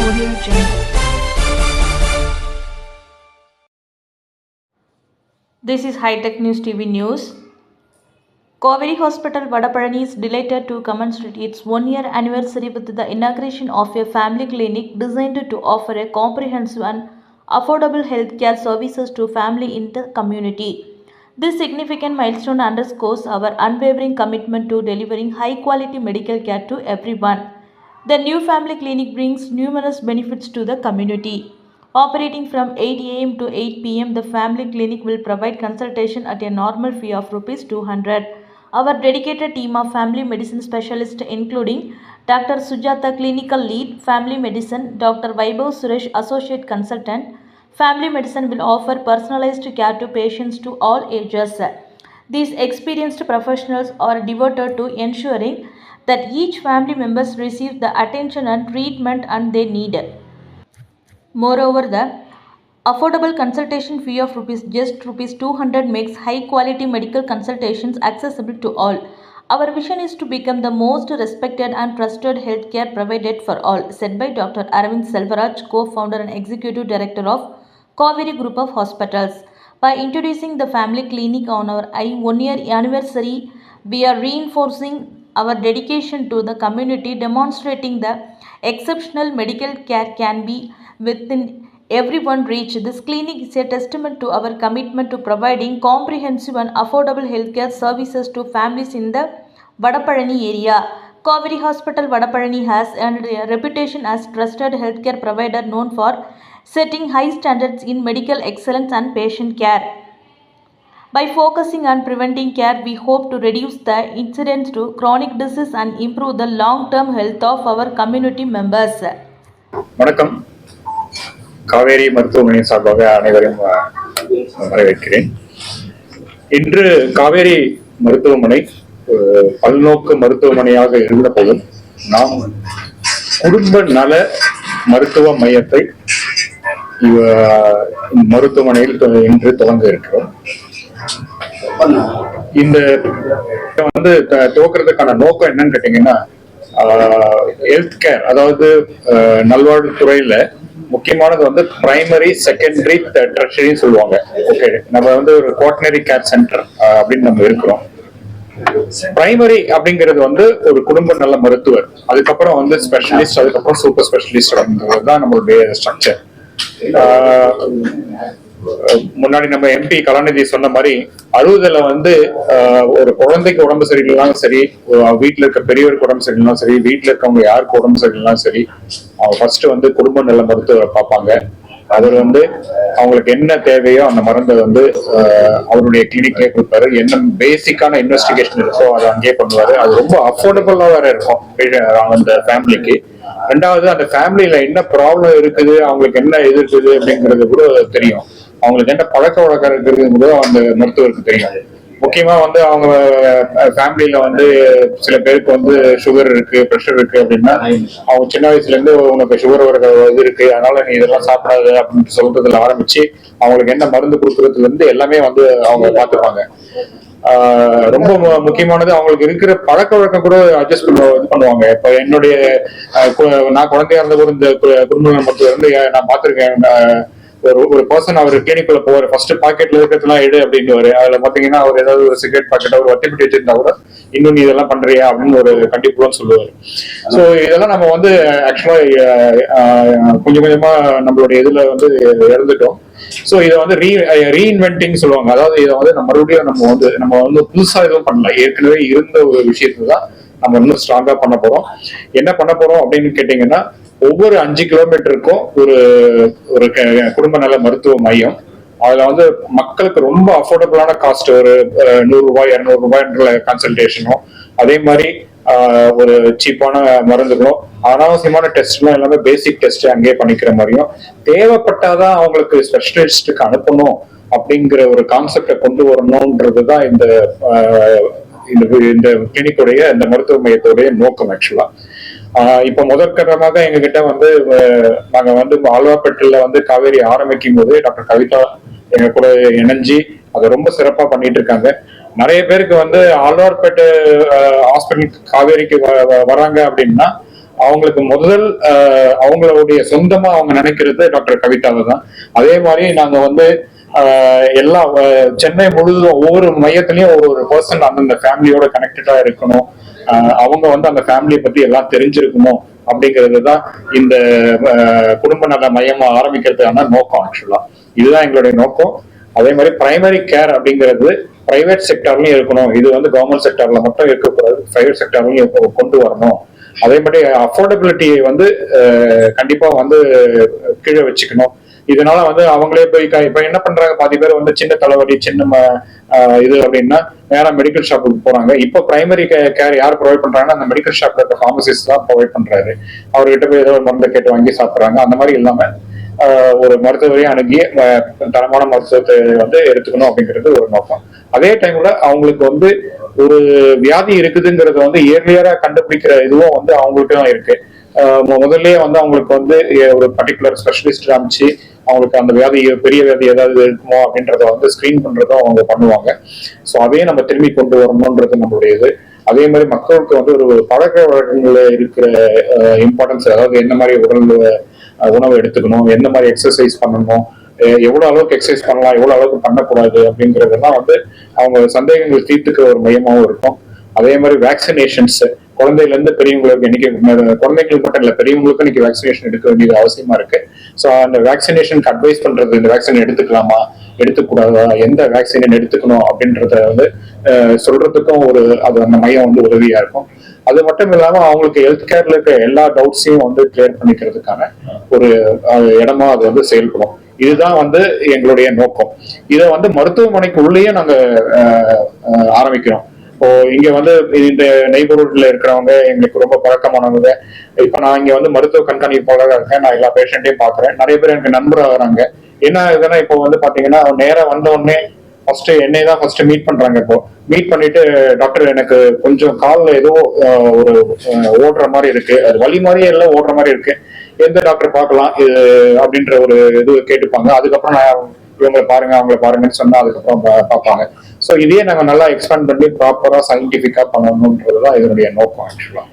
Audio Jungle. This is High Tech News TV News. Kaveri Hospital Vadapalani is delighted to commemorate its 1-year anniversary with the inauguration of a family clinic designed to offer a comprehensive and affordable healthcare services to families in the community. This significant milestone underscores our unwavering commitment to delivering high-quality medical care to everyone. The new family clinic brings numerous benefits to the community. Operating from 8 a.m. to 8 p.m., the family clinic will provide consultation at a normal fee of Rs 200. Our dedicated team of family medicine specialists, including Dr. Sujata, Clinical Lead, Family Medicine, Dr. Vaibhav Suresh, Associate Consultant, Family Medicine will offer personalized care to patients to all ages. These experienced professionals are devoted to ensuring that each family member receives the attention and treatment and they need. Moreover, the affordable consultation fee of rupees 200 makes high quality medical consultations accessible to all. Our vision is to become the most respected and trusted healthcare provided for all, said by Dr. Arvind Selvaraj, co-founder and executive director of Kaveri Group of Hospitals. By introducing the family clinic on our 1-year anniversary, we are reinforcing our dedication to the community, demonstrating the exceptional medical care can be within everyone reach. This clinic is a testament to our commitment to providing comprehensive and affordable healthcare services to families in the Vadapalani area. Kaveri Hospital Vadapalani has earned a reputation as trusted healthcare provider known for setting high standards in medical excellence and patient care. By focusing on preventing care, we hope to reduce the incidence to chronic disease and improve the long-term health of our community members. வணக்கம். காவேரி மருத்துவமனை சார்பாக அனைவரையும் வரவேற்கிறேன். இன்று காவேரி மருத்துவமனை பல்நோக்கு மருத்துவமனையாக இருந்த போதும் நாம் குடும்ப நல மருத்துவ மையத்தை மருத்துவமனையில் இன்று துவங்க இருக்கிறோம். இந்த துவக்கிறதுக்கான நோக்கம் என்னன்னு கேட்டீங்கன்னா, ஹெல்த் கேர், அதாவது நல்வாழ்வுத்துறையில முக்கியமானது பிரைமரி, செகண்டரி, டெர்ஷரின்னு சொல்லுவாங்க. ஓகே, நம்ம ஒரு குவாட்டர்னரி கேர் சென்டர் அப்படின்னு நம்ம இருக்கிறோம். பிரைமரி அப்படிங்கிறது ஒரு குடும்ப நல மருத்துவர், அதுக்கப்புறம் ஸ்பெஷலிஸ்ட், அதுக்கப்புறம் சூப்பர் ஸ்பெஷலிஸ்ட் அப்படிங்கிறது நம்மளுடைய ஸ்ட்ரக்சர். முன்னாடி நம்ம எம்பி கலாநிதி சொன்ன மாதிரி 60ல ஒரு குழந்தைக்கு உடம்பு சரியில்லைனாலும் சரி, வீட்டுல இருக்க பெரியவருக்கு உடம்பு சரியில்லைனாலும் சரி, வீட்டுல இருக்கவங்க யாருக்கு உடம்பு சரியில்லைனாலும் சரி, அவங்க ஃபர்ஸ்ட் குடும்ப நல மருத்துவரை பார்ப்பாங்க. அவர் அவங்களுக்கு என்ன தேவையோ அந்த மருந்தை அவருடைய கிளினிக்லயே கொடுப்பாரு. என்ன பேசிக்கான இன்வெஸ்டிகேஷன் இருக்கோ அதை அங்கேயே பண்ணுவாரு. அது ரொம்ப அஃபோர்டபுளா வேற இருக்கும் அந்த ஃபேமிலிக்கு. ரெண்டாவது, அந்த ஃபேமிலியில என்ன ப்ராப்ளம் இருக்குது, அவங்களுக்கு என்ன இது இருக்குது அப்படிங்கிறது கூட தெரியும். அவங்களுக்கு என்ன பழக்க வழக்கம் இருக்கிறது கூட அந்த மருத்துவருக்கு தெரியும். முக்கியமா அவங்க ஃபேமிலியில சில பேருக்கு சுகர் இருக்கு, பிரஷர் இருக்கு அப்படின்னா, அவங்க சின்ன வயசுல இருந்து உனக்கு சுகர் இது இருக்கு, அதனால நீ இதெல்லாம் சாப்பிடாது அப்படின்னு சொல்றதுல ஆரம்பிச்சு அவங்களுக்கு என்ன மருந்து கொடுக்கறதுல இருந்து எல்லாமே அவங்க பார்த்துப்பாங்க. ரொம்ப முக்கியமானது, அவங்களுக்கு இருக்கிற பழக்க வழக்கம் கூட அட்ஜஸ்ட் பண்ணுவாங்க. இப்ப என்னுடைய நான் குழந்தையா இருந்த போது இந்த குடும்ப மருத்துவர் நான் பார்த்திருக்கேன். ஒரு பர்சன் அவர் கிளினிக்குள்ள போவாரு, ஃபர்ஸ்ட் பாக்கெட்ல இருக்கிறதுலாம் எடு அப்படின்னு. அதுல பாத்தீங்கன்னா அவர் ஏதாவது ஒரு சிகரெட் பாக்கெட் ஒரு வட்டி பெட்டி வச்சிருந்தா கூட இன்னும் நீ இதெல்லாம் பண்றியா அப்படின்னு ஒரு கண்டிப்புலாம் சொல்லுவாரு. ஸோ இதெல்லாம் நம்ம ஆக்சுவலா கொஞ்சம் கொஞ்சமா நம்மளுடைய இதுல இறந்துட்டோம். ஸோ இதை ரீஇன்வென்டிங் சொல்லுவாங்க. அதாவது இதை நம்ம மறுபடியும் நம்ம புதுசா எதுவும் பண்ணல, ஏற்கனவே இருந்த ஒரு விஷயத்தை தான் நம்ம இன்னும் ஸ்ட்ராங்கா பண்ண போறோம். என்ன பண்ண போறோம் அப்படின்னு கேட்டீங்கன்னா, ஒவ்வொரு 5 கிலோமீட்டருக்கும் ஒரு குடும்ப நல மருத்துவ மையம். அதுல மக்களுக்கு ரொம்ப அஃபோர்டபுளான காஸ்ட், ஒரு 100 ரூபாய் 200 ரூபாய்ன்ற கன்சல்டேஷனும், அதே மாதிரி ஒரு சீப்பான மருந்துகளும், அனாவசியமான டெஸ்ட்லாம் எல்லாமே பேசிக் டெஸ்ட் அங்கேயே பண்ணிக்கிற மாதிரியும், தேவைப்பட்டாதான் அவங்களுக்கு ஸ்பெஷலிஸ்டுக்கு அனுப்பணும் அப்படிங்கிற ஒரு கான்செப்டை கொண்டு வரணும்ன்றதுதான் இந்த கிளினிக்குடைய, இந்த மருத்துவ மையத்துடைய நோக்கம். ஆக்சுவலா இப்ப முதற்கட்டமாக எங்க கிட்ட நாங்க ஆழ்வார்பேட்டையில காவேரி ஆரம்பிக்கும் போது டாக்டர் கவிதா எங்க கூட இணைஞ்சு அதை ரொம்ப சிறப்பா பண்ணிட்டு இருக்காங்க. நிறைய பேருக்கு ஆழ்வார்பேட்டை ஹாஸ்பிட்டல் காவேரிக்கு வராங்க அப்படின்னா அவங்களுக்கு முதல் அவங்களுடைய சொந்தமா அவங்க நினைக்கிறது டாக்டர் கவிதாவை தான். அதே மாதிரி நாங்க வந்து எல்லா சென்னை முழுவதும் ஒவ்வொரு மையத்திலயும் ஒரு பர்சன் அந்த ஃபேமிலியோட கனெக்டடா இருக்கணும், அவங்க வந்து அந்த ஃபேமிலியை பத்தி எல்லாம் தெரிஞ்சிருக்கணும் அப்படிங்கிறது தான் இந்த குடும்ப நல மையமா ஆரம்பிக்கிறதுக்கான நோக்கம். ஆக்சுவலா இதுதான் எங்களுடைய நோக்கம். அதே மாதிரி பிரைமரி கேர் அப்படிங்கிறது பிரைவேட் செக்டர்லயும் இருக்கணும், இது வந்து கவர்மெண்ட் செக்டர்ல மட்டும் இருக்கக்கூடாது, பிரைவேட் செக்டர்லயும் கொண்டு வரணும். அதே மாதிரி அஃபோர்டபிலிட்டியை வந்து கண்டிப்பா வந்து கீழே வச்சுக்கணும். இதனால வந்து அவங்களே போய் இப்ப என்ன பண்றாங்க, பாதி பேர் வந்து சின்ன தலைவலி சின்ன இது அப்படின்னா நேரம் மெடிக்கல் ஷாப்புக்கு போறாங்க. இப்போ பிரைமரி கேர் யார் ப்ரொவைட் பண்றாங்கன்னா அந்த மெடிக்கல் ஷாப்ல இருக்க ஃபார்மசிஸ்ட் தான் ப்ரொவைட் பண்றாரு. அவர்கிட்ட போய் ஏதோ ஒரு மருந்தை கேட்டு வாங்கி சாப்பிடுறாங்க. அந்த மாதிரி இல்லாம ஒரு மருத்துவரையும் அணுகி தரமான மருத்துவத்தை வந்து எடுத்துக்கணும் அப்படிங்கிறது ஒரு நோக்கம். அதே டைம்ல அவங்களுக்கு வந்து ஒரு வியாதி இருக்குதுங்கிறத வந்து இயர்லியரா கண்டுபிடிக்கிற இதுவும் வந்து அவங்களுக்கும் இருக்கு. முதல்லயே வந்து அவங்களுக்கு வந்து ஒரு பர்டிகுலர் ஸ்பெஷலிஸ்ட் அமைச்சு அவங்களுக்கு அந்த வியாதி பெரிய வியாதி ஏதாவது இருக்குமோ அப்படின்றத வந்து ஸ்கிரீன் பண்றதும் அவங்க பண்ணுவாங்க. ஸோ அதையும் நம்ம திரும்பி கொண்டு வரணும்ன்றது நம்மளுடைய இது. அதே மாதிரி மக்களுக்கு வந்து ஒரு பழக்க வழக்கங்கள்ல இருக்கிற இம்பார்ட்டன்ஸ், அதாவது என்ன மாதிரி உணவு எடுத்துக்கணும், எந்த மாதிரி எக்ஸசைஸ் பண்ணணும், எவ்வளவு அளவுக்கு எக்ஸசைஸ் பண்ணலாம், எவ்வளவு அளவுக்கு பண்ணக்கூடாது அப்படிங்கறதெல்லாம் வந்து அவங்க சந்தேகங்கள் தீர்த்துக்கிற ஒரு மையமாவும் இருக்கும். அதே மாதிரி வேக்சினேஷன்ஸ் குழந்தையில இருந்து பெரியவங்களுக்கு இன்னைக்கு குழந்தைங்களுக்கு மட்டும் இல்ல பெரியவங்களுக்கும் இன்னைக்கு வேக்சினேஷன் எடுக்க வேண்டியது அவசியமா இருக்கு. ஸோ அந்த வேக்சினேஷனுக்கு அட்வைஸ் பண்றது, இந்த வேக்சின் எடுத்துக்கலாமா எடுத்துக்கூடாதா, எந்த வேக்சின் எடுத்துக்கணும் அப்படின்றத வந்து சொல்றதுக்கும் அது அந்த மையம் வந்து உதவியா இருக்கும். அது மட்டும் இல்லாம அவங்களுக்கு ஹெல்த் கேர்ல இருக்க எல்லா டவுட்ஸையும் வந்து கிளியர் பண்ணிக்கிறதுக்கான ஒரு இடமா அது வந்து செயல்படும். இதுதான் வந்து எங்களுடைய நோக்கம். இதை வந்து மருத்துவமனைக்கு உள்ளேயே நாங்க ஆரம்பிக்கிறோம். இப்போ இங்க வந்து இந்த நெய்பர்ஹுட்ல இருக்கிறவங்க எங்களுக்கு ரொம்ப பழக்கமானவங்க. இப்ப நான் இங்க வந்து மருத்துவ கண்காணிப்பாளராக இருக்கேன், நான் எல்லா பேஷண்ட்டையும் பாக்குறேன். நிறைய பேர் எனக்கு நண்பர் ஆகுறாங்க. என்ன ஆகுதுன்னா இப்போ வந்து பாத்தீங்கன்னா நேரா வந்த உடனே ஃபர்ஸ்ட் என்னை தான் ஃபர்ஸ்ட் மீட் பண்றாங்க. இப்போ மீட் பண்ணிட்டு டாக்டர் எனக்கு கொஞ்சம் காலில் ஏதோ ஒரு ஓடுற மாதிரி இருக்கு, அது வலி மாதிரியே எல்லாம் ஓடுற மாதிரி இருக்கு, எந்த டாக்டர் பார்க்கலாம் இது அப்படின்ற ஒரு இது கேட்டுப்பாங்க. அதுக்கப்புறம் நான் இவங்களை பாருங்க அவங்களை பாருங்கன்னு சொன்னா அதுக்கப்புறம் பார்ப்பாங்க. ஸோ இதையே நாங்கள் நல்லா எக்ஸ்பேண்ட் பண்ணி ப்ராப்பரா சயின்டிஃபிக்கா பண்ணணும்ன்றதுதான் இதனுடைய நோக்கம் ஆக்சுவலா.